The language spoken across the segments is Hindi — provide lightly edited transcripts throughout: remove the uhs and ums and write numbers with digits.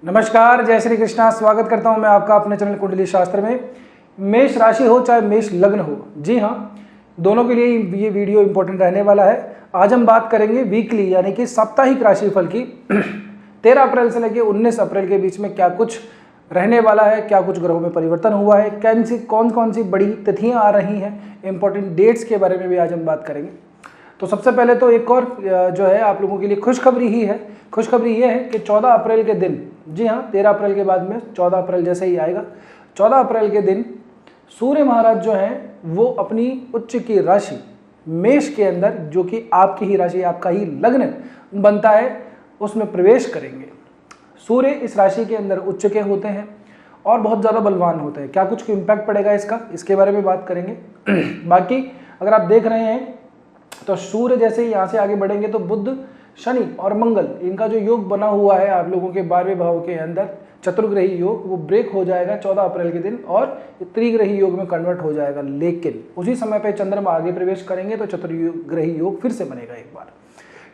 नमस्कार, जय श्री कृष्णा। स्वागत करता हूं मैं आपका अपने चैनल कुंडली शास्त्र में। मेष राशि हो चाहे मेष लग्न हो, जी हाँ, दोनों के लिए ये वीडियो इंपॉर्टेंट रहने वाला है। आज हम बात करेंगे वीकली यानी कि साप्ताहिक राशिफल की 13 अप्रैल से लेकर 19 अप्रैल के बीच में क्या कुछ रहने वाला है, क्या कुछ ग्रहों में परिवर्तन हुआ है, कौन कौन सी बड़ी तिथियां आ रही हैं, इंपॉर्टेंट डेट्स के बारे में भी आज हम बात करेंगे। तो सबसे पहले तो एक और जो है आप लोगों के लिए खुशखबरी ही है। खुशखबरी ये है कि 14 अप्रैल के दिन, जी हाँ, 13 अप्रैल के बाद में 14 अप्रैल जैसे ही आएगा, 14 अप्रैल के दिन सूर्य महाराज जो हैं वो अपनी उच्च की राशि मेष के अंदर, जो कि आपकी ही राशि, आपका ही लग्न बनता है, उसमें प्रवेश करेंगे। सूर्य इस राशि के अंदर उच्च के होते हैं और बहुत ज़्यादा बलवान होते हैं। क्या कुछ इम्पैक्ट पड़ेगा इसका, इसके बारे में बात करेंगे। बाकी अगर आप देख रहे हैं तो सूर्य जैसे ही यहाँ से आगे बढ़ेंगे तो बुध, शनि और मंगल, इनका जो योग बना हुआ है आप लोगों के 12वें भाव के अंदर, चतुर्ग्रही योग, वो ब्रेक हो जाएगा 14 अप्रैल के दिन और त्रिग्रही योग में कन्वर्ट हो जाएगा। लेकिन उसी समय पे चंद्रमा आगे प्रवेश करेंगे तो चतुर्ग्रही योग फिर से बनेगा एक बार।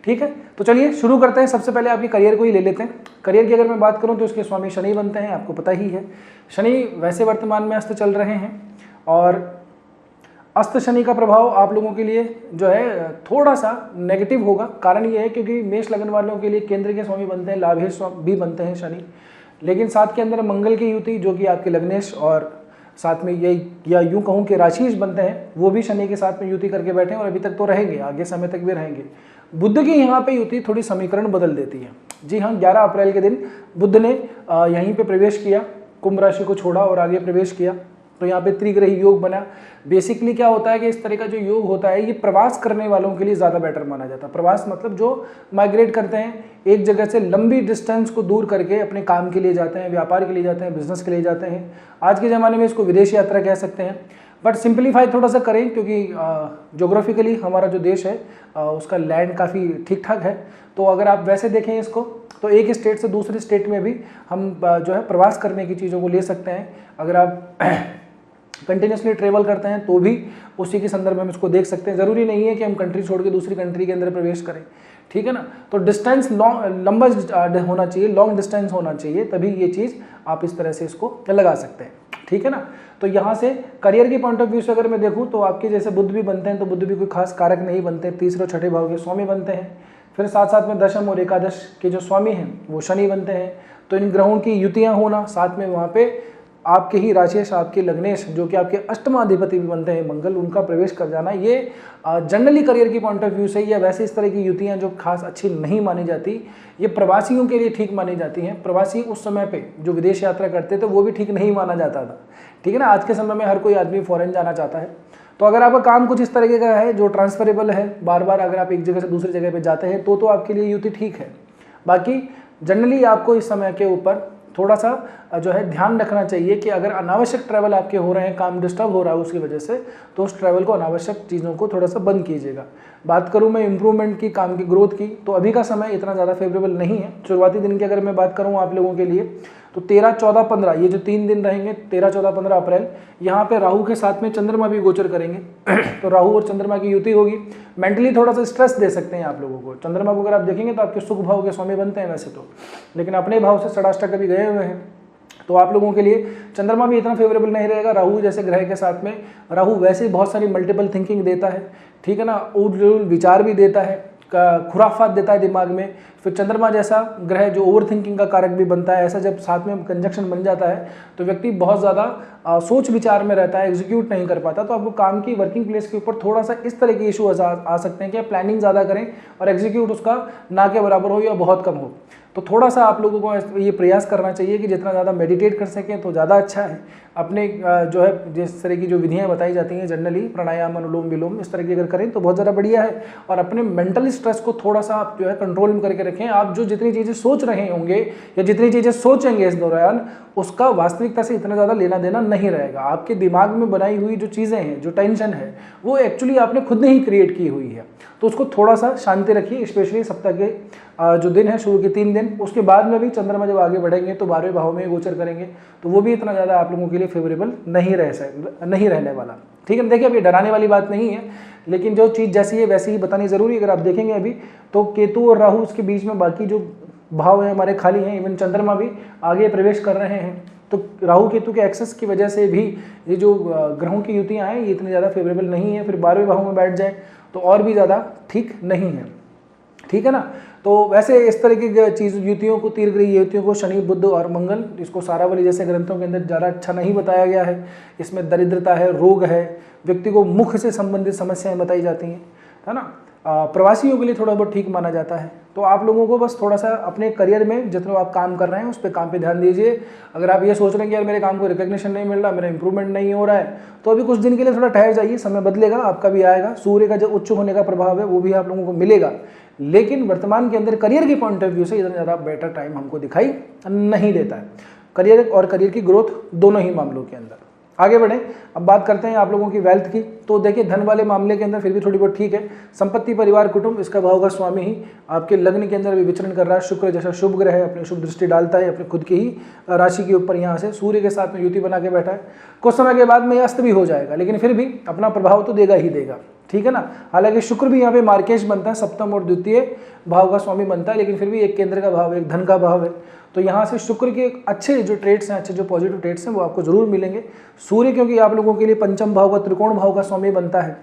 ठीक है, तो चलिए शुरू करते हैं। सबसे पहले आपके करियर को ही ले लेते हैं। करियर की अगर मैं बात करूं तो उसके स्वामी शनि बनते हैं, आपको पता ही है। शनि वैसे वर्तमान में अस्त चल रहे हैं और अस्त शनि का प्रभाव आप लोगों के लिए जो है थोड़ा सा नेगेटिव होगा। कारण ये है क्योंकि मेष लगन वालों के लिए केंद्र के स्वामी बनते हैं, लाभेश भी बनते हैं शनि, लेकिन साथ के अंदर मंगल की युति जो कि आपके लग्नेश और साथ में ये या यूं कहूँ कि राशिश बनते हैं, वो भी शनि के साथ में युति करके बैठे हैं और अभी तक तो रहेंगे, आगे समय तक भी रहेंगे। बुध की यहाँ पे युति थोड़ी समीकरण बदल देती है। जी हाँ, 11 अप्रैल के दिन बुध ने यहीं पे प्रवेश किया, कुंभ राशि को छोड़ा और आगे प्रवेश किया, तो यहाँ पे त्रिग्रही योग बना। बेसिकली क्या होता है कि इस तरह का जो योग होता है ये प्रवास करने वालों के लिए ज़्यादा बेटर माना जाता है। प्रवास मतलब जो माइग्रेट करते हैं, एक जगह से लंबी डिस्टेंस को दूर करके अपने काम के लिए जाते हैं, व्यापार के लिए जाते हैं, बिजनेस के लिए जाते हैं। आज के ज़माने में इसको विदेश यात्रा कह सकते हैं, बट सिंप्लीफाई थोड़ा सा करें क्योंकि जोग्राफिकली हमारा जो देश है उसका लैंड काफ़ी ठीक ठाक है। तो अगर आप वैसे देखें इसको तो एक स्टेट से दूसरे स्टेट में भी हम जो है प्रवास करने की चीज़ों को ले सकते हैं। अगर आप कंटिन्यूसली ट्रेवल करते हैं तो भी उसी के संदर्भ में हम इसको देख सकते हैं। ज़रूरी नहीं है कि हम कंट्री छोड़ के दूसरी कंट्री के अंदर प्रवेश करें, ठीक है ना। तो डिस्टेंस लंबा होना चाहिए, लॉन्ग डिस्टेंस होना चाहिए, तभी ये चीज़ आप इस तरह से इसको लगा सकते हैं, ठीक है ना। तो यहाँ से करियर की पॉइंट ऑफ व्यू से अगर मैं देखूँ तो आपके जैसे बुध भी बनते हैं, तो बुध भी कोई खास कारक नहीं बनते, तीसरे और छठे भाव के स्वामी बनते हैं। फिर साथ साथ में दशम और एकादश के जो स्वामी हैं वो शनि बनते हैं। तो इन ग्रहों की युतियाँ होना, साथ में वहाँ पे आपके ही राशेश, आपके लग्नेश जो कि आपके अष्टमाधिपति भी बनते हैं मंगल, उनका प्रवेश कर जाना, ये जनरली करियर की पॉइंट ऑफ व्यू से या वैसे इस तरह की युतियाँ जो खास अच्छी नहीं मानी जाती, ये प्रवासियों के लिए ठीक मानी जाती हैं। प्रवासी उस समय पे जो विदेश यात्रा करते थे वो भी ठीक नहीं माना जाता था, ठीक है ना। आज के समय में हर कोई आदमी फॉरेन जाना चाहता है। तो अगर आपका काम कुछ इस तरीके का है जो ट्रांसफरेबल है, बार बार अगर आप एक जगह से दूसरी जगह पे जाते हैं तो आपके लिए युति ठीक है। बाकी जनरली आपको इस समय के ऊपर थोड़ा सा जो है ध्यान रखना चाहिए कि अगर अनावश्यक ट्रैवल आपके हो रहे हैं, काम डिस्टर्ब हो रहा है उसकी वजह से, तो उस ट्रैवल को, अनावश्यक चीज़ों को थोड़ा सा बंद कीजिएगा। बात करूं मैं इम्प्रूवमेंट की, काम की ग्रोथ की, तो अभी का समय इतना ज़्यादा फेवरेबल नहीं है। शुरुआती दिन की अगर मैं बात करूं आप लोगों के लिए तो 13, 14, 15 ये जो 3 दिन रहेंगे, 13, 14, 15 अप्रैल, यहाँ पे राहु के साथ में चंद्रमा भी गोचर करेंगे। तो राहु और चंद्रमा की युति होगी। मेंटली थोड़ा सा स्ट्रेस दे सकते हैं आप लोगों को। चंद्रमा को अगर आप देखेंगे तो आपके सुख भाव के स्वामी बनते हैं वैसे तो, लेकिन अपने भाव से षडाष्टक कभी गए हुए हैं, तो आप लोगों के लिए चंद्रमा भी इतना फेवरेबल नहीं रहेगा। राहु जैसे ग्रह के साथ में, राहु वैसे ही बहुत सारी मल्टीपल थिंकिंग देता है, ठीक है ना, उल विचार भी देता है, खुराफात देता है दिमाग में। फिर चंद्रमा जैसा ग्रह जो ओवर थिंकिंग का कारक भी बनता है, ऐसा जब साथ में कंजक्शन बन जाता है तो व्यक्ति बहुत ज़्यादा सोच विचार में रहता है, एग्जीक्यूट नहीं कर पाता। तो आपको काम की, वर्किंग प्लेस के ऊपर थोड़ा सा इस तरह के इशू आ सकते हैं कि आप प्लानिंग ज़्यादा करें और एग्जीक्यूट उसका ना के बराबर हो या बहुत कम हो। तो थोड़ा सा आप लोगों को ये प्रयास करना चाहिए कि जितना ज़्यादा मेडिटेट कर सकें तो ज़्यादा अच्छा है। अपने जो है जिस तरह की जो विधियाँ बताई जाती हैं जनरली, प्राणायाम, अनुलोम विलोम, इस तरह की अगर करें तो बहुत ज़्यादा बढ़िया है। और अपने मेंटल स्ट्रेस को थोड़ा सा आप जो है कंट्रोल में करके रखें। आप जो जितनी चीज़ें सोच रहे होंगे या जितनी चीज़ें सोचेंगे इस दौरान, उसका वास्तविकता से इतना ज़्यादा लेना देना नहीं रहेगा। आपके दिमाग में बनाई हुई जो चीज़ें हैं, जो टेंशन है, वो एक्चुअली आपने खुद ने ही क्रिएट की हुई है। तो उसको थोड़ा सा शांति रखिए, स्पेशली सप्ताह के जो दिन है, शुरू के 3 दिन, उसके बाद में भी चंद्रमा जब आगे बढ़ेंगे तो 12वें भाव में गोचर करेंगे, तो वो भी इतना ज़्यादा आप लोगों के लिए फेवरेबल नहीं रहने वाला, ठीक है। देखिए, अब ये डराने वाली बात नहीं है, लेकिन जो चीज़ जैसी है वैसी ही बतानी ज़रूरी है। अगर आप देखेंगे अभी तो केतु और राहु उसके बीच में बाकी जो भाव हैं हमारे खाली हैं, इवन चंद्रमा भी आगे प्रवेश कर रहे हैं। तो राहु केतु के एक्सेस की वजह से भी ये जो ग्रहों की युतियाँ हैं ये इतनी ज़्यादा फेवरेबल नहीं है। फिर 12वें भाव में बैठ जाए तो और भी ज़्यादा ठीक नहीं है, ठीक है ना। तो वैसे इस तरह की चीज़ युतियों को, तीर ग्रही युतियों को शनि बुध और मंगल, इसको सारावली जैसे ग्रंथों के अंदर ज़्यादा अच्छा नहीं बताया गया है। इसमें दरिद्रता है, रोग है, व्यक्ति को मुख से संबंधित समस्याएं बताई जाती हैं, है ना। प्रवासियों के लिए थोड़ा बहुत ठीक माना जाता है। तो आप लोगों को बस थोड़ा सा अपने करियर में जितना आप काम कर रहे हैं उस पर काम पे ध्यान दीजिए। अगर आप ये सोच रहे हैं कि यार मेरे काम को रिकग्निशन नहीं मिल रहा, मेरा इंप्रूवमेंट नहीं हो रहा है, तो अभी कुछ दिन के लिए थोड़ा ठहर जाइए, समय बदलेगा, आपका भी आएगा। सूर्य का जो उच्च होने का प्रभाव है वो भी आप लोगों को मिलेगा, लेकिन वर्तमान के अंदर करियर के पॉइंट ऑफ व्यू से इतना ज़्यादा बेटर टाइम हमको दिखाई नहीं देता है, करियर और करियर की ग्रोथ दोनों ही मामलों के अंदर। आगे बढ़ें, अब बात करते हैं आप लोगों की वेल्थ की। तो देखिए धन वाले मामले के अंदर फिर भी थोड़ी बहुत ठीक है। संपत्ति, परिवार, कुटुंब, इसका भाव का स्वामी ही आपके लग्न के अंदर भी विचरण कर रहा है। शुक्र जैसा शुभ ग्रह है, अपनी शुभ दृष्टि डालता है अपने खुद की ही राशि के ऊपर, यहाँ से सूर्य के साथ में युति बना के बैठा है। कुछ समय के बाद में अस्त भी हो जाएगा, लेकिन फिर भी अपना प्रभाव तो देगा ही देगा, ठीक है ना। हालांकि शुक्र भी यहाँ पे मार्केश बनता है, सप्तम और द्वितीय भाव का स्वामी बनता है, लेकिन फिर भी एक केंद्र का भाव, एक धन का भाव है। तो यहाँ से शुक्र के अच्छे जो ट्रेड्स हैं, अच्छे जो पॉजिटिव ट्रेड्स हैं वो आपको जरूर मिलेंगे। सूर्य क्योंकि आप लोगों के लिए पंचम भाव का, त्रिकोण भाव का स्वामी बनता है,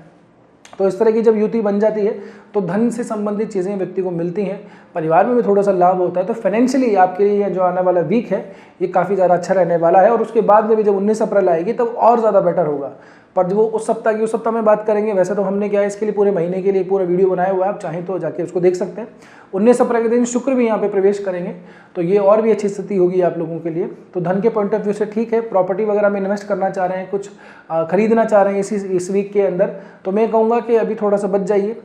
तो इस तरह की जब युति बन जाती है तो धन से संबंधित चीज़ें व्यक्ति को मिलती हैं, परिवार में भी थोड़ा सा लाभ होता है। तो फाइनेंशियली आपके लिए जो आने वाला वीक है ये काफ़ी ज़्यादा अच्छा रहने वाला है। और उसके बाद में भी जब 19 अप्रैल आएगी तब और ज़्यादा बेटर होगा। पर जब वो उस सप्ताह में बात करेंगे, वैसे तो हमने क्या है इसके लिए पूरे महीने के लिए पूरा वीडियो बनाया हुआ है, आप चाहें तो जाके उसको देख सकते हैं। 19 अप्रैल के दिन शुक्र भी यहाँ पे प्रवेश करेंगे, तो ये और भी अच्छी स्थिति होगी आप लोगों के लिए। तो धन के पॉइंट ऑफ व्यू से ठीक है। प्रॉपर्टी वगैरह में इन्वेस्ट करना चाह रहे हैं, कुछ खरीदना चाह रहे हैं इस वीक के अंदर, तो मैं कहूँगा कि अभी थोड़ा सा बच जाइए,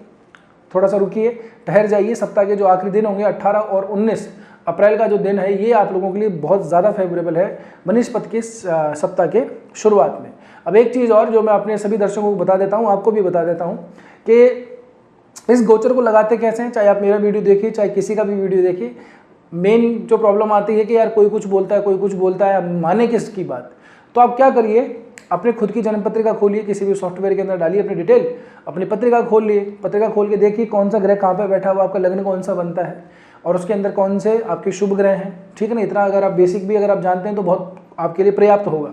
थोड़ा सा रुकिए, ठहर जाइए। सप्ताह के जो आखिरी दिन होंगे 18 और 19 अप्रैल का जो दिन है ये आप लोगों के लिए बहुत ज़्यादा फेवरेबल है बनिस्पत के सप्ताह के शुरुआत में। अब एक चीज़ और जो मैं अपने सभी दर्शकों को बता देता हूँ, आपको भी बता देता हूँ कि इस गोचर को लगाते कैसे हैं। चाहे आप मेरा वीडियो देखिए, चाहे किसी का भी वीडियो देखिए, मेन जो प्रॉब्लम आती है कि यार कोई कुछ बोलता है, कोई कुछ बोलता है, अब माने किसकी बात। तो आप क्या करिए, अपने खुद की जन्म पत्रिका खोलिए, किसी भी सॉफ्टवेयर के अंदर डालिए अपनी डिटेल, अपनी पत्रिका खोल लिए, पत्रिका खोल के देखिए कौन सा ग्रह कहाँ पे बैठा हुआ, आपका लग्न कौन सा बनता है और उसके अंदर कौन से आपके शुभ ग्रह हैं, ठीक है ना। इतना अगर आप बेसिक भी अगर आप जानते हैं तो बहुत आपके लिए पर्याप्त होगा।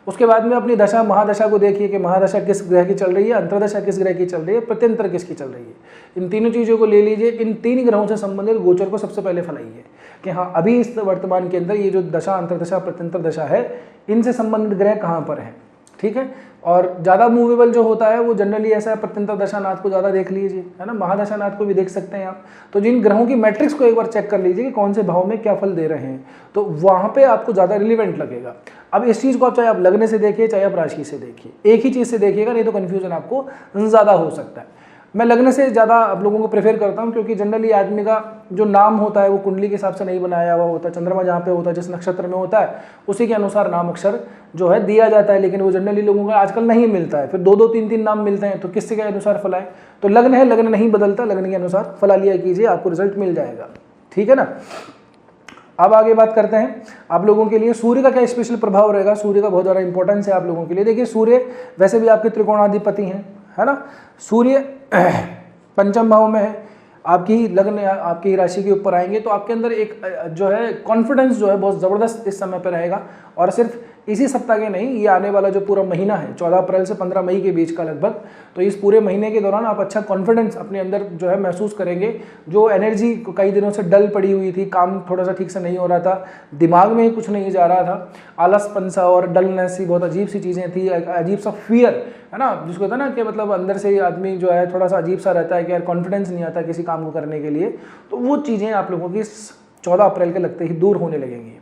उसके बाद में अपनी दशा महादशा को देखिए कि महादशा किस ग्रह की चल रही है, अंतरदशा किस ग्रह की चल रही है, प्रत्यंतर किसकी चल रही है। इन तीनों चीज़ों को ले लीजिए, इन 3 ग्रहों से संबंधित गोचर को सबसे पहले फैलाइए कि हाँ अभी इस वर्तमान के अंदर ये जो दशा, अंतरदशा, प्रत्यंतर दशा है, इनसे संबंधित ग्रह कहाँ पर हैं, ठीक है। और ज़्यादा मूवेबल जो होता है वो जनरली ऐसा है, प्रत्यंतर दशानाथ को ज़्यादा देख लीजिए, है ना, महादशानाथ को भी देख सकते हैं आप। तो जिन ग्रहों की मैट्रिक्स को एक बार चेक कर लीजिए कि कौन से भाव में क्या फल दे रहे हैं, तो वहाँ पे आपको ज़्यादा रिलीवेंट लगेगा। अब इस चीज़ को आप चाहे आप लग्न से देखिए, चाहे आप राशि से देखिए, एक ही चीज़ से देखिएगा, नहीं तो कन्फ्यूजन आपको ज़्यादा हो सकता है। मैं लग्न से ज़्यादा आप लोगों को प्रेफर करता हूँ, क्योंकि जनरली आदमी का जो नाम होता है वो कुंडली के हिसाब से नहीं बनाया हुआ होता है। चंद्रमा जहाँ पे होता है, जिस नक्षत्र में होता है, उसी के अनुसार नाम अक्षर जो है दिया जाता है, लेकिन वो जनरली लोगों का आजकल नहीं मिलता है। फिर 2-2, 3-3 नाम मिलते हैं, तो किससे के अनुसार फलाए। तो लग्न है, लग्न नहीं बदलता, लग्न के अनुसार फला लिया कीजिए, आपको रिजल्ट मिल जाएगा, ठीक है ना। अब आगे बात करते हैं आप लोगों के लिए सूर्य का क्या स्पेशल प्रभाव रहेगा। सूर्य का बहुत ज़्यादा इंपॉर्टेंस है आप लोगों के लिए। देखिए सूर्य वैसे भी आपके त्रिकोणाधिपति हैं, है ना। सूर्य पंचम भाव में है, आपकी लग्न आपकी राशि के ऊपर आएंगे, तो आपके अंदर एक जो है कॉन्फिडेंस जो है बहुत ज़बरदस्त इस समय पर रहेगा। और सिर्फ इसी सप्ताह के नहीं, ये आने वाला जो पूरा महीना है 14 अप्रैल से 15 मई के बीच का लगभग, तो इस पूरे महीने के दौरान आप अच्छा कॉन्फिडेंस अपने अंदर जो है महसूस करेंगे। जो एनर्जी कई दिनों से डल पड़ी हुई थी, काम थोड़ा सा ठीक से नहीं हो रहा था, दिमाग में ही कुछ नहीं जा रहा था, आलसपन सा और डलनेस सी बहुत अजीब सी चीज़ें थी, अजीब सा फियर, है ना, जिसको होता है ना कि मतलब अंदर से आदमी जो है थोड़ा सा अजीब सा रहता है कि यार कॉन्फिडेंस नहीं आता किसी काम को करने के लिए, तो वो चीज़ें आप लोगों की 14 अप्रैल के लगते ही दूर होने लगेंगी।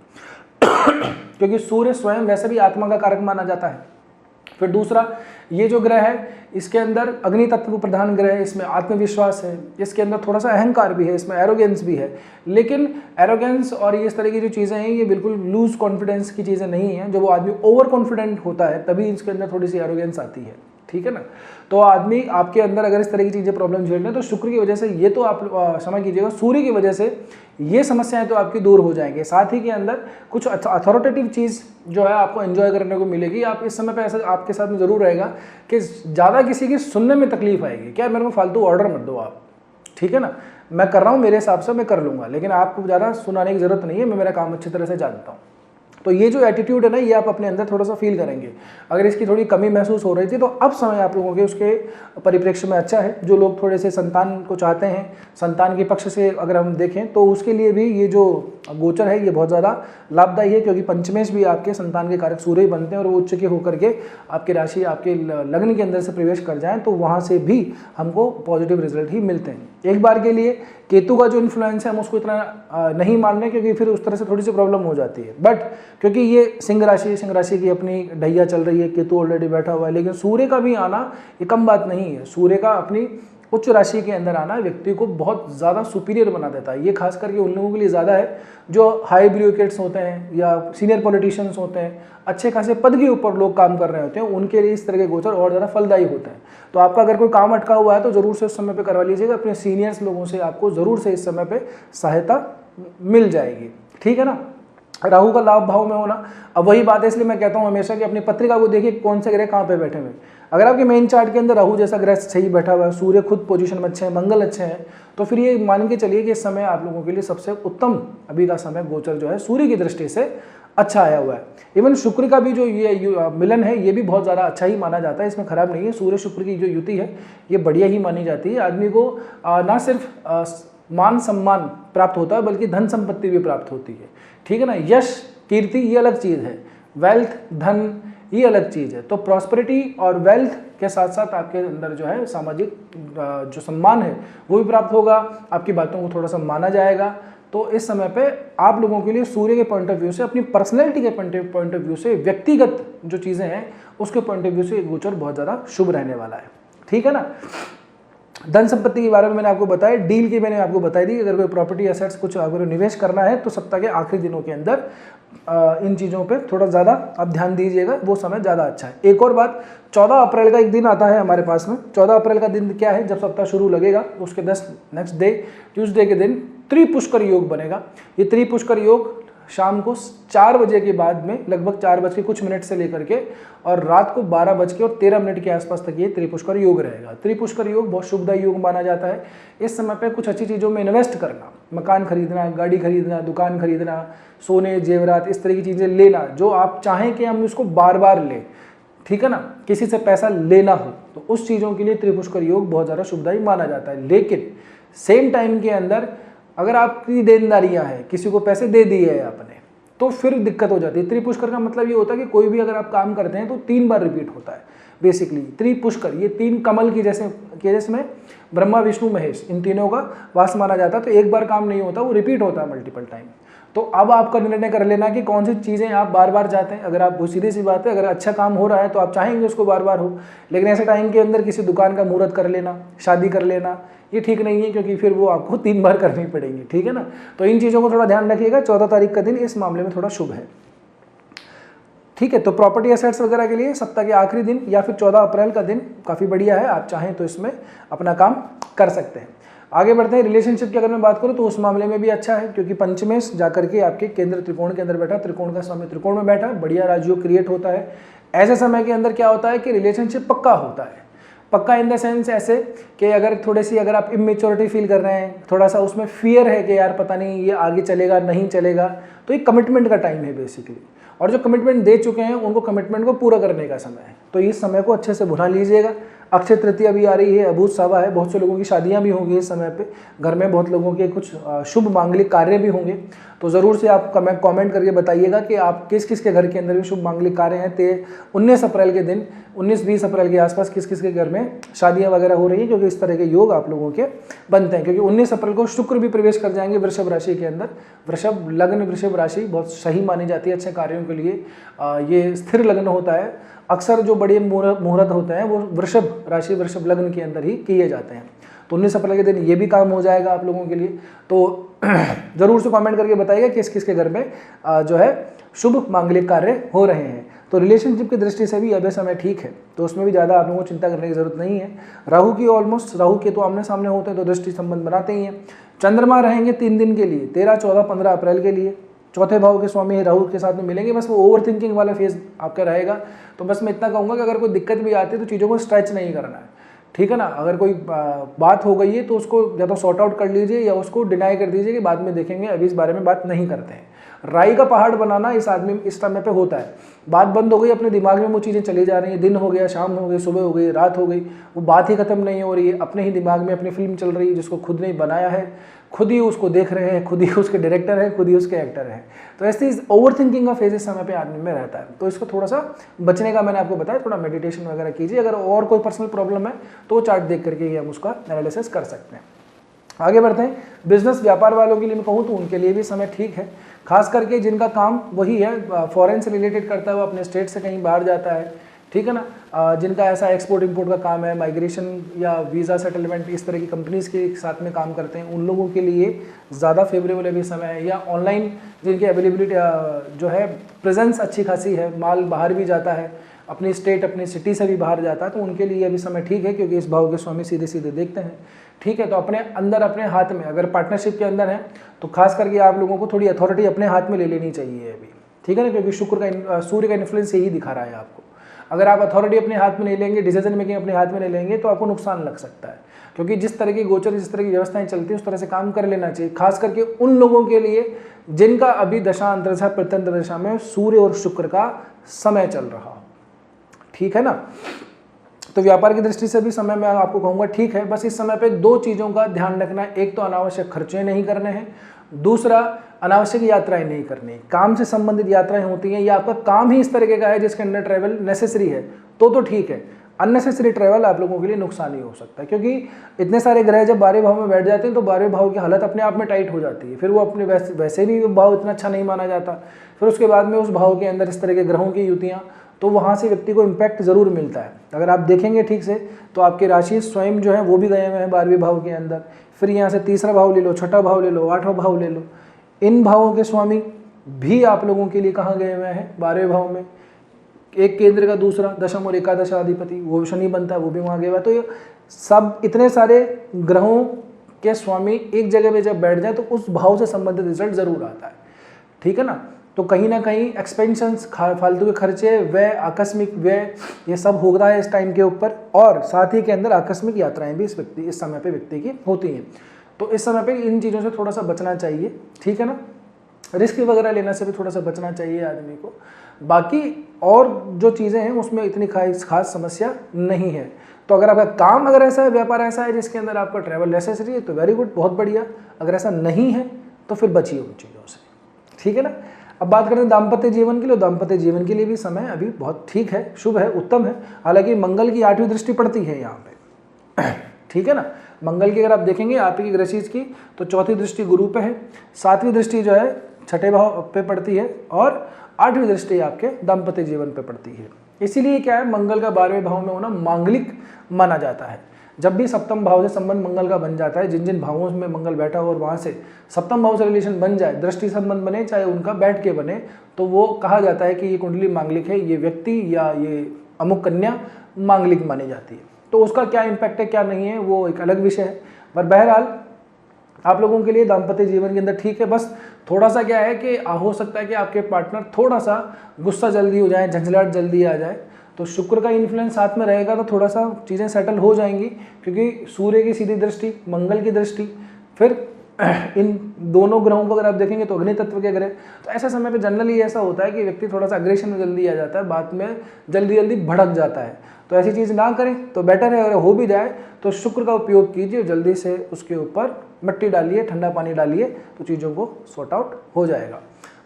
क्योंकि सूर्य स्वयं वैसे भी आत्मा का कारक माना जाता है। फिर दूसरा, ये जो ग्रह है इसके अंदर अग्नि तत्व प्रधान ग्रह है, इसमें आत्मविश्वास है, इसके अंदर थोड़ा सा अहंकार भी है, इसमें एरोगेंस भी है। लेकिन एरोगेंस और इस तरह की जो चीज़ें हैं ये बिल्कुल लूज कॉन्फिडेंस की चीज़ें नहीं हैं। जब वो आदमी ओवर कॉन्फिडेंट होता है तभी इसके अंदर थोड़ी सी एरोगेंस आती है, ठीक है ना। तो आदमी आपके अंदर अगर इस तरह की चीज़ें प्रॉब्लम झेल रहे हैं तो शुक्र की वजह से ये तो आप क्षमा कीजिएगा, सूर्य की वजह से ये समस्याएं तो आपकी दूर हो जाएंगे। साथ ही के अंदर कुछ अथॉरिटेटिव चीज़ जो है आपको एंजॉय करने को मिलेगी। आप इस समय पे ऐसा आपके साथ में ज़रूर रहेगा कि ज़्यादा किसी की सुनने में तकलीफ आएगी, क्या मेरे को फालतू ऑर्डर मत दो आप, ठीक है ना, मैं कर रहा हूँ, मेरे हिसाब से मैं कर लूँगा, लेकिन आपको ज़्यादा सुनाने की ज़रूरत नहीं है, मैं मेरा काम अच्छी तरह से जानता हूँ। तो ये जो एटीट्यूड है ना, ये आप अपने अंदर थोड़ा सा फील करेंगे। अगर इसकी थोड़ी कमी महसूस हो रही थी तो अब समय आप लोगों के उसके परिप्रेक्ष्य में अच्छा है। जो लोग थोड़े से संतान को चाहते हैं, संतान के पक्ष से अगर हम देखें तो उसके लिए भी ये जो गोचर है ये बहुत ज़्यादा लाभदायी है, क्योंकि पंचमेश भी आपके संतान के कारक सूर्य बनते हैं और वो उच्च के होकर के आपकी राशि, आपके लग्न के अंदर से प्रवेश कर जाएँ तो वहाँ से भी हमको पॉजिटिव रिजल्ट ही मिलते हैं। एक बार के लिए केतु का जो इन्फ्लुएंस है हम उसको इतना नहीं मान रहे, क्योंकि फिर उस तरह से थोड़ी सी प्रॉब्लम हो जाती है। बट क्योंकि ये सिंह राशि की अपनी ढैया चल रही है, केतु ऑलरेडी बैठा हुआ है, लेकिन सूर्य का भी आना ये कम बात नहीं है। सूर्य का अपनी उच्च राशि के अंदर आना व्यक्ति को बहुत ज़्यादा सुपीरियर बना देता है। ये खास करके उन लोगों के लिए ज़्यादा है जो हाई ब्यूरोक्रेट्स होते हैं या सीनियर पॉलिटिशियंस होते हैं, अच्छे खासे पद के ऊपर लोग काम कर रहे होते हैं, उनके लिए इस तरह के गोचर और ज़्यादा फलदायी होते हैं। तो आपका अगर कोई काम अटका हुआ है तो ज़रूर से उस समय पे करवा लीजिएगा। अपने सीनियर्स लोगों से आपको ज़रूर से इस समय पे सहायता मिल जाएगी, ठीक है ना। राहु का लाभ भाव में होना, अब वही बात है, इसलिए मैं कहता हूँ हमेशा कि अपनी पत्रिका को देखिए कौन से ग्रह कहाँ पे बैठे हुए। अगर आपके मेन चार्ट के अंदर राहु जैसा ग्रह सही बैठा हुआ है, सूर्य खुद पोजीशन में अच्छे हैं, मंगल अच्छे हैं, तो फिर ये मान के चलिए कि इस समय आप लोगों के लिए सबसे उत्तम अभी का समय गोचर जो है सूर्य की दृष्टि से अच्छा आया हुआ है। इवन शुक्र का भी जो ये मिलन है ये भी बहुत ज़्यादा अच्छा ही माना जाता है, इसमें खराब नहीं है। सूर्य शुक्र की जो युति है ये बढ़िया ही मानी जाती है। आदमी को ना सिर्फ मान सम्मान प्राप्त होता है बल्कि धन संपत्ति भी प्राप्त होती है, ठीक है ना। यश कीर्ति ये अलग चीज़ है, वेल्थ धन ये अलग चीज़ है। तो प्रॉस्पेरिटी और वेल्थ के साथ साथ आपके अंदर जो है सामाजिक जो सम्मान है वो भी प्राप्त होगा, आपकी बातों को थोड़ा सा माना जाएगा। तो इस समय पे आप लोगों के लिए सूर्य के पॉइंट ऑफ व्यू से, अपनी पर्सनैलिटी के पॉइंट ऑफ व्यू से, व्यक्तिगत जो चीज़ें हैं उसके पॉइंट ऑफ व्यू से गोचर बहुत ज़्यादा शुभ रहने वाला है, ठीक है ना। धन संपत्ति के बारे में मैंने आपको बताया, डील की मैंने आपको बताई दी। अगर कोई प्रॉपर्टी एसेट्स कुछ अगर निवेश करना है तो सप्ताह के आखिरी दिनों के अंदर इन चीज़ों पे थोड़ा ज़्यादा आप ध्यान दीजिएगा, वो समय ज़्यादा अच्छा है। एक और बात, 14 अप्रैल का एक दिन आता है हमारे पास में। 14 अप्रैल का दिन क्या है, जब सप्ताह शुरू लगेगा उसके नेक्स्ट डे ट्यूसडे के दिन त्रिपुष्कर योग बनेगा। ये त्रिपुष्कर योग शाम को 4 बजे के बाद में, लगभग 4 बज के कुछ मिनट से लेकर के और रात को 12 बज के और 13 मिनट के आसपास तक ये त्रिपुष्कर योग रहेगा। त्रिपुष्कर योग बहुत शुभदायी योग माना जाता है। इस समय पे कुछ अच्छी चीज़ों में इन्वेस्ट करना, मकान खरीदना, गाड़ी खरीदना, दुकान खरीदना, सोने जेवरात, इस तरह की चीज़ें लेना जो आप चाहें कि हम इसको बार बार लें, ठीक है ना, किसी से पैसा लेना हो तो उस चीज़ों के लिए त्रिपुष्कर योग बहुत ज़्यादा शुभदायी माना जाता है। लेकिन सेम टाइम के अंदर अगर आपकी देनदारियां हैं, किसी को पैसे दे दिए हैं आपने, तो फिर दिक्कत हो जाती है। त्रिपुष्कर का मतलब ये होता है कि कोई भी अगर आप काम करते हैं तो 3 बार रिपीट होता है बेसिकली। त्रिपुष्कर ये 3 कमल की जैसे जिसमें ब्रह्मा विष्णु महेश इन तीनों का वास माना जाता है। तो एक बार काम नहीं होता, वो रिपीट होता है मल्टीपल टाइम। तो अब आपका निर्णय कर लेना कि कौन सी चीज़ें आप बार बार चाहते हैं। अगर आप, सीधी सी बात है, अगर अच्छा काम हो रहा है तो आप चाहेंगे उसको बार बार हो, लेकिन ऐसे टाइम के अंदर किसी दुकान का मुहूर्त कर लेना, शादी कर लेना, ये ठीक नहीं है, क्योंकि फिर वो आपको 3 बार करनी पड़ेंगी, ठीक है ना। तो इन चीज़ों को थोड़ा ध्यान रखिएगा। 14 तारीख का दिन इस मामले में थोड़ा शुभ है, ठीक है। तो प्रॉपर्टी एसेट्स वगैरह के लिए सप्ताह के आखिरी दिन या फिर 14 अप्रैल का दिन काफ़ी बढ़िया है, आप चाहें तो इसमें अपना काम कर सकते हैं। आगे बढ़ते हैं। रिलेशनशिप की अगर मैं बात करूं तो उस मामले में भी अच्छा है, क्योंकि पंचमेश जाकर के आपके केंद्र त्रिकोण के अंदर बैठा, त्रिकोण का स्वामी त्रिकोण में बैठा, बढ़िया राजयोग क्रिएट होता है। ऐसे समय के अंदर क्या होता है कि रिलेशनशिप पक्का होता है। पक्का इन द सेंस ऐसे कि अगर आप इमेच्योरिटी फील कर रहे हैं, थोड़ा सा उसमें फियर है कि यार पता नहीं ये आगे चलेगा नहीं चलेगा, तो ये कमिटमेंट का टाइम है बेसिकली। और जो कमिटमेंट दे चुके हैं उनको कमिटमेंट को पूरा करने का समय है। तो इस समय को अच्छे से भुना लीजिएगा। अक्षय तृतीया भी आ रही है, अभूत सावा है, बहुत से लोगों की शादियां भी होंगी इस समय पे, घर में बहुत लोगों के कुछ शुभ मांगलिक कार्य भी होंगे। तो ज़रूर से आप कमेंट करके बताइएगा कि आप किस किस के घर के अंदर भी शुभ मांगलिक कार्य हैं। 19 अप्रैल के दिन, 19-20 अप्रैल के आसपास किस किस के घर में शादियां वगैरह हो रही हैं, क्योंकि इस तरह के योग आप लोगों के बनते हैं। क्योंकि 19 अप्रैल को शुक्र भी प्रवेश कर जाएंगे वृषभ राशि के अंदर। वृषभ लग्न, वृषभ राशि बहुत सही मानी जाती है अच्छे कार्यों के लिए। ये स्थिर लग्न होता है। अक्सर जो बड़े मुहूर्त होते हैं वो वृषभ राशि, वृषभ लग्न के अंदर ही किए जाते हैं। तो 19 अप्रैल के दिन ये भी काम हो जाएगा आप लोगों के लिए। तो ज़रूर से कमेंट करके बताइएगा किस किस के घर में जो है शुभ मांगलिक कार्य हो रहे हैं। तो रिलेशनशिप की दृष्टि से भी अभी समय ठीक है, तो उसमें भी ज़्यादा आप लोगों को चिंता करने की जरूरत नहीं है। राहु की राहु के तो आमने सामने होते हैं तो दृष्टि संबंध बनाते ही हैं। चंद्रमा रहेंगे 3 दिन के लिए, 13, 14, 15 अप्रैल के लिए। चौथे भाव के स्वामी राहु के साथ में मिलेंगे। बस वो ओवर थिंकिंग वाला फेज आपका रहेगा। तो बस मैं इतना कहूँगा कि अगर कोई दिक्कत भी आती है तो चीज़ों को स्ट्रेच नहीं करना है, ठीक है ना। अगर कोई बात हो गई है तो उसको या तो सॉर्ट आउट कर लीजिए या उसको डिनाई कर दीजिए कि बाद में देखेंगे, अभी इस बारे में बात नहीं करते हैं। राई का पहाड़ बनाना इस समय पे होता है। बात बंद हो गई, अपने दिमाग में वो चीज़ें चली जा रही हैं, दिन हो गया, शाम हो गई, सुबह हो गई, रात हो गई, वो बात ही खत्म नहीं हो रही है, अपने ही दिमाग में अपनी फिल्म चल रही है जिसको खुद ने बनाया है, खुद ही उसको देख रहे हैं, खुद ही उसके डायरेक्टर है, खुद ही उसके एक्टर हैं। तो ऐसे ओवर थिंकिंग का फेज इस समय पे आदमी में रहता है। तो इसको थोड़ा सा बचने का मैंने आपको बताया, थोड़ा मेडिटेशन वगैरह कीजिए। अगर और कोई पर्सनल प्रॉब्लम है तो वो चार्ट देख करके ही हम उसका एनालिसिस कर सकते हैं। आगे बढ़ते हैं। बिजनेस व्यापार वालों के लिए मैं कहूँ तो उनके लिए भी समय ठीक है, खास करके जिनका काम वही है फॉरेन से रिलेटेड करता है, वो अपने स्टेट से कहीं बाहर जाता है, ठीक है ना। जिनका ऐसा एक्सपोर्ट इंपोर्ट का काम है, माइग्रेशन या वीज़ा सेटलमेंट इस तरह की कंपनीज़ के साथ में काम करते हैं, उन लोगों के लिए ज़्यादा फेवरेबल अभी समय है। या ऑनलाइन जिनकी अवेलेबिलिटी जो है, प्रेजेंस अच्छी खासी है, माल बाहर भी जाता है, अपनी स्टेट अपनी सिटी से भी बाहर जाता है, तो उनके लिए अभी समय ठीक है, क्योंकि इस भाव के स्वामी सीधे सीधे देखते हैं, ठीक है। तो अपने अंदर अपने हाथ में, अगर पार्टनरशिप के अंदर है तो खास करके आप लोगों को थोड़ी अथॉरिटी अपने हाथ में ले लेनी चाहिए अभी, ठीक है ना, क्योंकि सूर्य का इन्फ्लुएंस यही दिखा रहा है आपको। अगर आप अथॉरिटी अपने हाथ में नहीं लेंगे, डिसीजन मेकिंग अपने हाथ में नहीं लेंगे, तो आपको नुकसान लग सकता है, क्योंकि जिस तरह की गोचर, जिस तरह की व्यवस्थाएं चलती है उस तरह से काम कर लेना चाहिए। खास करके उन लोगों के लिए जिनका अभी दशा अंतर्दशा प्रत्यंतर दशा में सूर्य और शुक्र का समय चल रहा हो, ठीक है ना। तो व्यापार की दृष्टि से भी समय मैं आपको कहूँगा ठीक है। बस इस समय पे दो चीज़ों का ध्यान रखना है, एक तो अनावश्यक खर्चे नहीं करने हैं, दूसरा अनावश्यक यात्राएं नहीं करनी। काम से संबंधित यात्राएं होती हैं या आपका काम ही इस तरीके का है जिसके अंदर ट्रैवल नेसेसरी है तो ठीक है। अननेसेसरी ट्रैवल आप लोगों के लिए नुकसानी हो सकता है, क्योंकि इतने सारे ग्रह जब 12वें भाव में बैठ जाते हैं तो 12वें भाव की हालत अपने आप में टाइट हो जाती है। फिर वो अपने वैसे भी भाव इतना अच्छा नहीं माना जाता, फिर उसके बाद में उस भाव के अंदर इस तरह के ग्रहों की युतियाँ, तो वहाँ से व्यक्ति को इम्पैक्ट ज़रूर मिलता है। अगर आप देखेंगे ठीक से तो आपकी राशि स्वयं जो है वो भी गए हुए हैं 12वें भाव के अंदर। फिर यहाँ से तीसरा भाव ले लो, छठा भाव ले लो, 8वां भाव ले लो, इन भावों के स्वामी भी आप लोगों के लिए कहाँ गए हुए हैं 12वें भाव में। एक केंद्र का दूसरा, दशम और एकादश अधिपति वो शनि बनता है, वो भी वहाँ गया हुआ है। तो ये सब इतने सारे ग्रहों के स्वामी एक जगह पे जब बैठ जाए तो उस भाव से संबंधित रिजल्ट ज़रूर आता है, ठीक है ना। तो कहीं ना कहीं एक्सपेंशंस, फालतू के खर्चे, व्यय, आकस्मिक व्यय, ये सब हो रहा है इस टाइम के ऊपर। और साथ ही के अंदर आकस्मिक यात्राएं भी इस समय पे व्यक्ति की होती हैं। तो इस समय पे इन चीज़ों से थोड़ा सा बचना चाहिए, ठीक है ना। रिस्क वगैरह लेने से भी थोड़ा सा बचना चाहिए आदमी को। बाकी और जो चीज़ें हैं उसमें इतनी खास समस्या नहीं है। तो अगर आपका काम अगर ऐसा है, व्यापार ऐसा है जिसके अंदर आपका ट्रैवल नेसेसरी है तो वेरी गुड, बहुत बढ़िया। अगर ऐसा नहीं है तो फिर बचिए उन चीज़ों से, ठीक है ना। अब बात करते हैं दाम्पत्य जीवन के लिए। दाम्पत्य जीवन के लिए भी समय अभी बहुत ठीक है, शुभ है, उत्तम है। हालांकि मंगल की 8वीं दृष्टि पड़ती है यहाँ पे, ठीक है ना। मंगल की अगर आप देखेंगे आपकी ग्रसिस की तो 4थी दृष्टि गुरु पे है, 7वीं दृष्टि जो है 6ठे भाव पे पड़ती है और 8वीं दृष्टि आपके दाम्पत्य जीवन पे पड़ती है। इसीलिए क्या है, मंगल का 12वें भाव में होना मांगलिक माना जाता है। जब भी सप्तम भाव से संबंध मंगल का बन जाता है, जिन जिन भावों में मंगल बैठा हो और वहाँ से सप्तम भाव से रिलेशन बन जाए, दृष्टि संबंध बने, चाहे उनका बैठ के बने, तो वो कहा जाता है कि ये कुंडली मांगलिक है, ये व्यक्ति या ये अमुक कन्या मांगलिक मानी जाती है। तो उसका क्या इम्पैक्ट है क्या नहीं है वो एक अलग विषय है। पर बहरहाल आप लोगों के लिए दाम्पत्य जीवन के अंदर ठीक है। बस थोड़ा सा क्या है कि हो सकता है कि आपके पार्टनर थोड़ा सा गुस्सा जल्दी हो जाए, झंझलाहट जल्दी आ जाए। तो शुक्र का इन्फ्लुएंस साथ में रहेगा तो थोड़ा सा चीज़ें सेटल हो जाएंगी, क्योंकि सूर्य की सीधी दृष्टि, मंगल की दृष्टि, फिर इन दोनों ग्रहों को अगर आप देखेंगे तो अग्नि तत्व के ग्रह। तो ऐसे समय पे जनरली ऐसा होता है कि व्यक्ति थोड़ा सा अग्रेशन में जल्दी आ जाता है, बात में जल्दी जल्दी भड़क जाता है। तो ऐसी चीज़ ना करें तो बेटर है। अगर हो भी जाए तो शुक्र का उपयोग कीजिए, जल्दी से उसके ऊपर मिट्टी डालिए, ठंडा पानी डालिए, तो चीज़ों को सॉर्ट आउट हो जाएगा।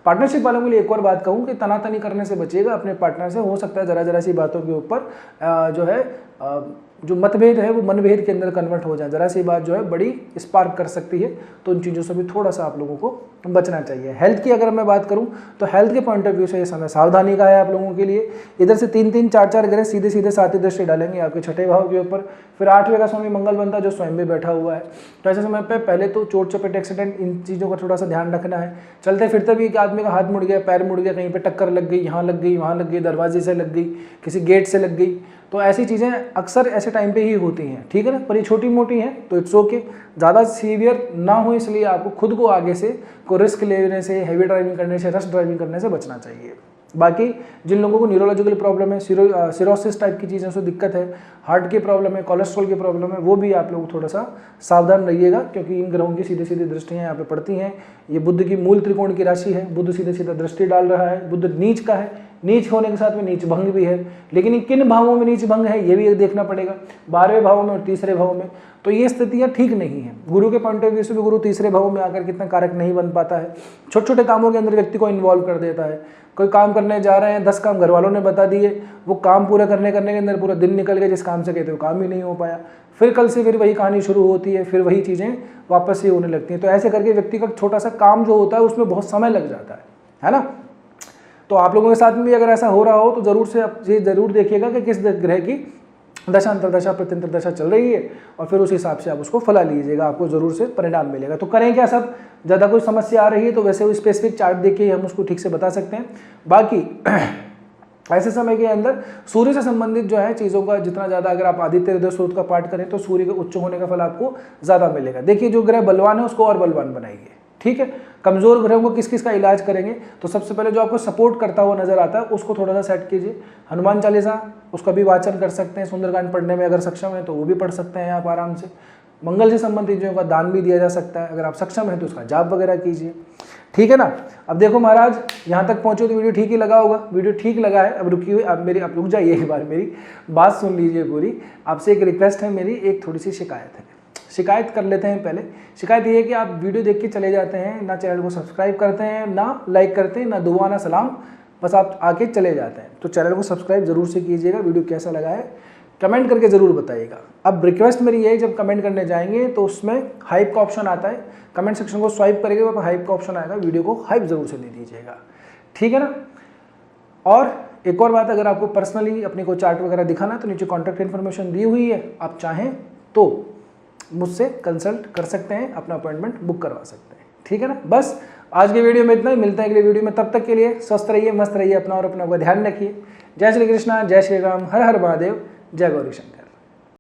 पार्टनरशिप वालों के लिए एक और बात कहूँ कि तनातनी करने से बचिएगा अपने पार्टनर से। हो सकता है जरा सी बातों के ऊपर जो है जो मतभेद है वो मनभेद के अंदर कन्वर्ट हो जाए। जरा सी बात जो है बड़ी स्पार्क कर सकती है, तो उन चीज़ों से भी थोड़ा सा आप लोगों को बचना चाहिए। हेल्थ की अगर मैं बात करूं तो हेल्थ के पॉइंट ऑफ व्यू से ये समय सावधानी का है आप लोगों के लिए। इधर से 3-3, 4-4 ग्रह सीधे सीधे 7वीं दृष्टि डालेंगे आपके 6ठे भाव के ऊपर। फिर 8वें का स्वामी मंगल बनता है जो स्वयं भी बैठा हुआ है। तो ऐसे समय पे पहले तो चोट चपेट एक्सीडेंट इन चीज़ों का थोड़ा सा ध्यान रखना है। चलते फिरते भी एक आदमी का हाथ मुड़ गया, पैर मुड़ गया, कहीं पर टक्कर लग गई, यहाँ लग गई, वहाँ लग गई, दरवाजे से लग गई, किसी गेट से लग गई, तो ऐसी चीज़ें अक्सर ऐसे टाइम पे ही होती हैं, ठीक है ना। पर ये छोटी मोटी हैं तो इट्स ओके, ज़्यादा सीवियर ना हो, इसलिए आपको खुद को आगे से को रिस्क लेने से, हैवी ड्राइविंग करने से, रश ड्राइविंग करने से बचना चाहिए, बाकी जिन लोगों को न्यूरोलॉजिकल प्रॉब्लम है, सिरोसिस टाइप की चीज़ों से दिक्कत है, हार्ट की प्रॉब्लम है, कोलेस्ट्रॉल की प्रॉब्लम है, वो भी आप लोग थोड़ा सा सावधान रहिएगा, क्योंकि इन ग्रहों की सीधी सीधी दृष्टियाँ यहाँ पे पड़ती हैं। ये बुध की मूल त्रिकोण की राशि है, बुध सीधे सीधा दृष्टि डाल रहा है, बुध नीच का है, नीच होने के साथ में नीच भंग भी है, लेकिन किन भावों में नीच भंग है ये भी देखना पड़ेगा, 12वें भाव में और तीसरे भाव में। तो ये स्थितियाँ ठीक नहीं है। गुरु के पॉइंट ऑफ व्यू से भी गुरु तीसरे भाव में आकर कितना कारक नहीं बन पाता है, छोटे छोटे कामों के अंदर व्यक्ति को इन्वॉल्व कर देता है। कोई काम करने जा रहे हैं, 10 काम घर वालों ने बता दिए, वो काम पूरा करने के अंदर पूरा दिन निकल गया, जिस काम से कहते वो काम ही नहीं हो पाया, फिर कल से फिर वही कहानी शुरू होती है, फिर वही चीज़ें वापस से होने लगती हैं। तो ऐसे करके व्यक्ति का छोटा सा काम जो होता है उसमें बहुत समय लग जाता है ना। तो आप लोगों के साथ में भी अगर ऐसा हो रहा हो तो ज़रूर से आप ये ज़रूर देखिएगा कि किस ग्रह की दशा अंतरदशा प्रत्यंतरदशा चल रही है, और फिर उस हिसाब से आप उसको फला लीजिएगा, आपको ज़रूर से परिणाम मिलेगा। तो करें क्या सब, ज़्यादा कोई समस्या आ रही है तो वैसे वो स्पेसिफिक चार्ट देख के हम उसको ठीक से बता सकते हैं। बाकी ऐसे समय के अंदर सूर्य से संबंधित जो है चीज़ों का जितना ज़्यादा अगर आप आदित्य हृदय स्रोत का पाठ करें तो सूर्य के उच्च होने का फल आपको ज़्यादा मिलेगा। देखिए जो ग्रह बलवान है उसको और बलवान बनाइए, ठीक है। कमज़ोर ग्रहों को किस किस का इलाज करेंगे, तो सबसे पहले जो आपको सपोर्ट करता हुआ नजर आता है उसको थोड़ा सा सेट कीजिए। हनुमान चालीसा उसका भी वाचन कर सकते हैं, सुंदरकांड पढ़ने में अगर सक्षम है तो वो भी पढ़ सकते हैं आप आराम से। मंगल से संबंधित चीज़ों का दान भी दिया जा सकता है, अगर आप सक्षम है तो उसका जाप वगैरह कीजिए, ठीक है ना। अब देखो महाराज यहाँ तक पहुँचो तो वीडियो ठीक ही लगा होगा, वीडियो ठीक लगा है, अब रुकी हुई अब आप रुक जाइए, एक बार मेरी बात सुन लीजिए पूरी। आपसे एक रिक्वेस्ट है मेरी, एक थोड़ी सी शिकायत है, शिकायत कर लेते हैं पहले। शिकायत ये है कि आप वीडियो देख के चले जाते हैं, ना चैनल को सब्सक्राइब करते हैं, ना लाइक करते हैं, ना दुआ ना सलाम, बस आप आके चले जाते हैं। तो चैनल को सब्सक्राइब जरूर से कीजिएगा, वीडियो कैसा लगा है कमेंट करके ज़रूर बताइएगा। अब रिक्वेस्ट मेरी ये है, जब कमेंट करने जाएंगे तो उसमें हाइप का ऑप्शन आता है, कमेंट सेक्शन को स्वाइप करेंगे वहाँ पर हाइप का ऑप्शन आएगा, वीडियो को हाइप ज़रूर से दे दीजिएगा, ठीक है ना। और एक और बात, अगर आपको पर्सनली अपने को चार्ट वगैरह दिखाना तो नीचे कॉन्टैक्ट इन्फॉर्मेशन दी हुई है, आप चाहें तो मुझसे कंसल्ट कर सकते हैं, अपना अपॉइंटमेंट बुक करवा सकते हैं, ठीक है ना। बस आज के वीडियो में इतना ही, मिलते हैं अगले वीडियो में, तब तक के लिए स्वस्थ रहिए, मस्त रहिए, अपना और अपना ध्यान रखिए। जय श्री कृष्णा, जय श्री राम, हर हर महादेव, जय गौरी शंकर।